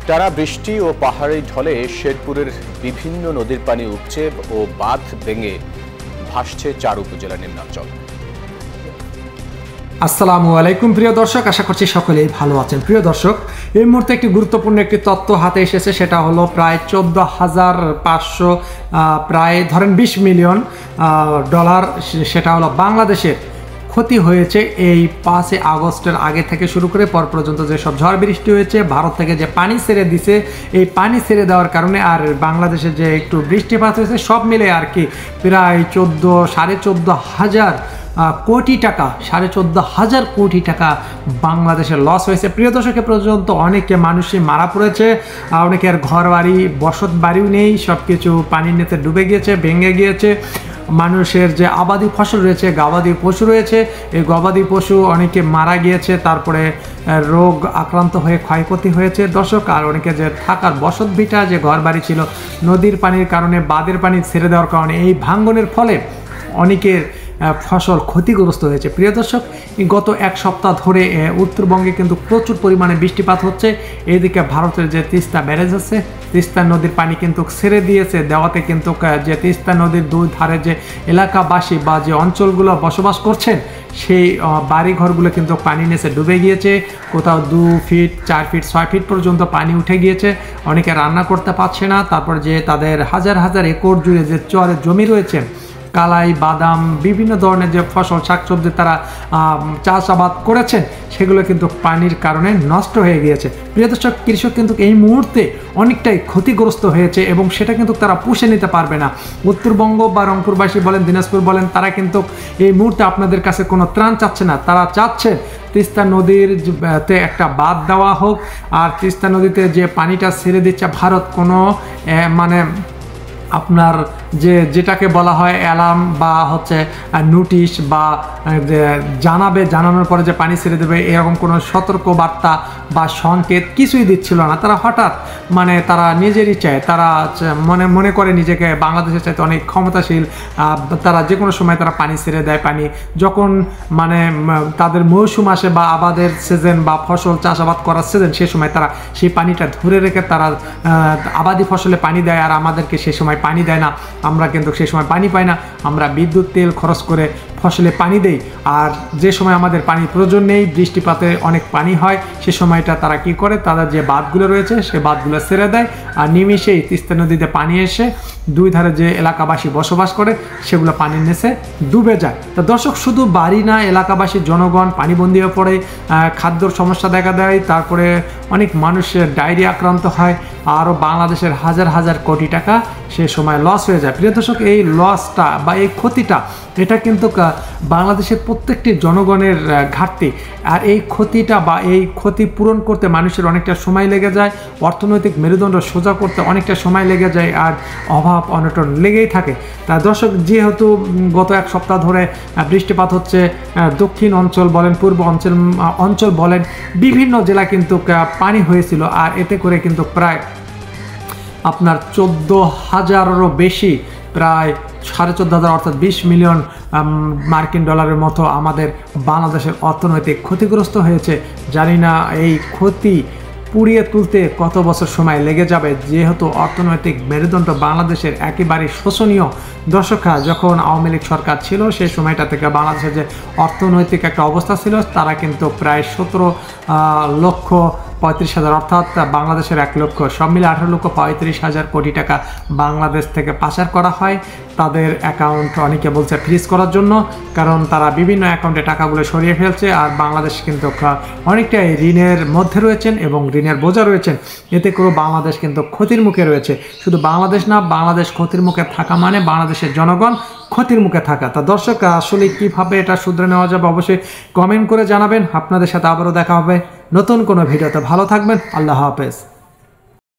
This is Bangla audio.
টানা বৃষ্টি ও পাহাড়ি ঢলে শেরপুরের বিভিন্ন নদীর পানি উপচে ও বাঁধ ভেঙে ভাসছে 4 উপজেলার নিম্নাঞ্চল। আসসালামু আলাইকুম প্রিয় দর্শক, আশা করছি সকলেই ভালো আছেন। প্রিয় দর্শক, এই মুহূর্তে একটি গুরুত্বপূর্ণ একটি তথ্য হাতে এসেছে, সেটা হলো প্রায় 14,500 প্রায় ধরেন $20 মিলিয়ন সেটা হলো বাংলাদেশের ক্ষতি হয়েছে এই 5 আগস্টের আগে থেকে শুরু করে পর পর্যন্ত যেসব ঝড় বৃষ্টি হয়েছে, ভারত থেকে যে পানি ছেড়ে দিছে, এই পানি ছেড়ে দেওয়ার কারণে আর বাংলাদেশে যে একটু বৃষ্টিপাত হয়েছে, সব মিলে আর কি প্রায় 14,500 কোটি টাকা, 14,500 কোটি টাকা বাংলাদেশের লস হয়েছে। প্রিয় দর্শক, পর্যন্ত অনেকে মানুষই মারা পড়েছে, অনেকের ঘর বাড়ি বসত বাড়িও নেই, সব কিছু পানির নিচে ডুবে গিয়েছে, ভেঙে গিয়েছে। মানুষের যে আবাদি ফসল রয়েছে, গবাদি পশু রয়েছে, এই গবাদি পশু অনেকে মারা গিয়েছে, তারপরে রোগ আক্রান্ত হয়ে ক্ষয়ক্ষতি হয়েছে দর্শক। আর অনেকে যে থাকার বসত ভিটা, যে ঘর বাড়ি ছিল, নদীর পানির কারণে, বাঁধের পানি ছেড়ে দেওয়ার কারণে, এই ভাঙ্গনের ফলে অনেকের ফসল ক্ষতিগ্রস্ত হয়েছে। প্রিয় দর্শক, গত এক সপ্তাহ ধরে উত্তরবঙ্গে কিন্তু প্রচুর পরিমাণে বৃষ্টিপাত হচ্ছে। এইদিকে ভারতের যে তিস্তা ব্যারেজ আছে, তিস্তা নদীর পানি কিন্তু ছেড়ে দিয়েছে, দেওয়াতে কিন্তু যে তিস্তা নদীর দুই ধারে যে এলাকাবাসী বা যে অঞ্চলগুলো বসবাস করছেন, সেই বাড়িঘরগুলো কিন্তু পানি নিচে ডুবে গিয়েছে। কোথাও 2 ফিট 4 ফিট 6 ফিট পর্যন্ত পানি উঠে গিয়েছে। অনেকে রান্না করতে পারছে না। তারপর যে তাদের হাজার হাজার একর জুড়ে যে চরের জমি রয়েছে, কালাই, বাদাম, বিভিন্ন ধরনের যে ফসল শাকসবজি তারা চাষাবাদ করেছেন, সেগুলো কিন্তু পানির কারণে নষ্ট হয়ে গিয়েছে। প্রিয় দর্শক, কৃষক কিন্তু এই মুহূর্তে অনেকটাই ক্ষতিগ্রস্ত হয়েছে এবং সেটা কিন্তু তারা পুষে নিতে পারবে না। উত্তরবঙ্গ বা রংপুরবাসী বলেন, দিনাজপুর বলেন, তারা কিন্তু এই মুহূর্তে আপনাদের কাছে কোনো ত্রাণ চাচ্ছে না। তারা চাচ্ছে তিস্তা নদীর তে একটা বাঁধ দেওয়া হোক, আর তিস্তা নদীতে যে পানিটা ছেড়ে দিচ্ছে ভারত, কোনো মানে আপনার যেটাকে বলা হয় অ্যালার্ম বা হচ্ছে নোটিশ বা জানানোর পরে যে পানি ছেড়ে দেবে, এরকম কোনো সতর্ক বার্তা বা সংকেত কিছুই দিচ্ছিল না। তারা হঠাৎ তারা নিজেরই চায়, তারা মনে করে নিজেকে বাংলাদেশের চাইতে অনেক ক্ষমতাশীল। তারা যে কোনো সময় তারা পানি ছেড়ে দেয়। পানি যখন তাদের মৌসুম আসে বা আবাদের সিজন বা ফসল চাষাবাদ করার সিজন, সে সময় তারা সেই পানিটা ধরে রেখে তারা আবাদি ফসলে পানি দেয়, আর আমাদেরকে সে সময় পানি দেয় না। আমরা কিন্তু সেই সময় পানি পাই না, আমরা বিদ্যুৎ তেল খরচ করে ফসলে পানি দেই। আর যে সময় আমাদের পানির প্রয়োজন নেই, বৃষ্টিপাতে অনেক পানি হয়, সে সময়টা তারা কি করে, তাদের যে বাঁধগুলো রয়েছে সে বাঁধগুলো ছেড়ে দেয়, আর নিমিষেই তিস্তা নদীতে পানি এসে দুই ধারে যে এলাকাবাসী বসবাস করে সেগুলো পানির নিচে ডুবে যায়। তো দর্শক, শুধু বাড়ি না, এলাকাবাসী জনগণ পানিবন্দী হয়ে পড়ে, খাদ্যর সমস্যা দেখা দেয়, তারপরে অনেক মানুষের ডায়রিয়া আক্রান্ত হয়, আরও বাংলাদেশের হাজার হাজার কোটি টাকা সে সময় লস হয়ে যায়। প্রিয় দর্শক, এই লসটা বা এই ক্ষতিটা, এটা কিন্তু বাংলাদেশের প্রত্যেকটি জনগণের ঘাটতি। আর এই ক্ষতিটা বা এই ক্ষতি পূরণ করতে মানুষের অনেকটা সময় লেগে যায়, অর্থনৈতিক মেরুদণ্ড সোজা করতে অনেকটা সময় লেগে যায়, আর অভাব অনটন লেগেই থাকে। তা দর্শক, যেহেতু গত এক সপ্তাহ ধরে বৃষ্টিপাত হচ্ছে, দক্ষিণ অঞ্চল বলেন, পূর্ব অঞ্চল বলেন, বিভিন্ন জেলা কিন্তু পানি হয়েছিল, আর এতে করে কিন্তু প্রায় আপনার 14,000-এরও বেশি, প্রায় 14,500 অর্থাৎ $20 মিলিয়ন মার্কিন ডলারের মতো আমাদের বাংলাদেশের অর্থনৈতিক ক্ষতিগ্রস্ত হয়েছে। জানি না এই ক্ষতি পুড়িয়ে তুলতে কত বছর সময় লেগে যাবে, যেহেতু অর্থনৈতিক মেরুদণ্ড বাংলাদেশের একেবারেই শোচনীয়। দর্শকরা, যখন আওয়ামী লীগ সরকার ছিল, সেই সময়টা থেকে বাংলাদেশের যে অর্থনৈতিক একটা অবস্থা ছিল, তারা কিন্তু প্রায় 17,35,000 অর্থাৎ বাংলাদেশের 1 লক্ষ, সব মিলে 18,35,000 কোটি টাকা বাংলাদেশ থেকে পাচার করা হয় তাদের অ্যাকাউন্ট, অনেকে বলছে ফ্রিজ করার জন্য, কারণ তারা বিভিন্ন অ্যাকাউন্টে টাকাগুলো সরিয়ে ফেলছে। আর বাংলাদেশ কিন্তু অনেকটাই ঋণের মধ্যে রয়েছেন এবং ঋণের বোঝা রয়েছেন। এতে করে বাংলাদেশ কিন্তু ক্ষতির মুখে রয়েছে। শুধু বাংলাদেশ না, বাংলাদেশ ক্ষতির মুখে থাকা মানে বাংলাদেশের জনগণ ক্ষতির মুখে থাকা। তা দর্শক, আসলে কীভাবে এটা শুধরে নেওয়া যাবে অবশ্যই কমেন্ট করে জানাবেন। আপনাদের সাথে আবারও দেখা হবে নতুন কোনো ভিডিওতে। ভালো থাকবেন, আল্লাহ হাফেজ।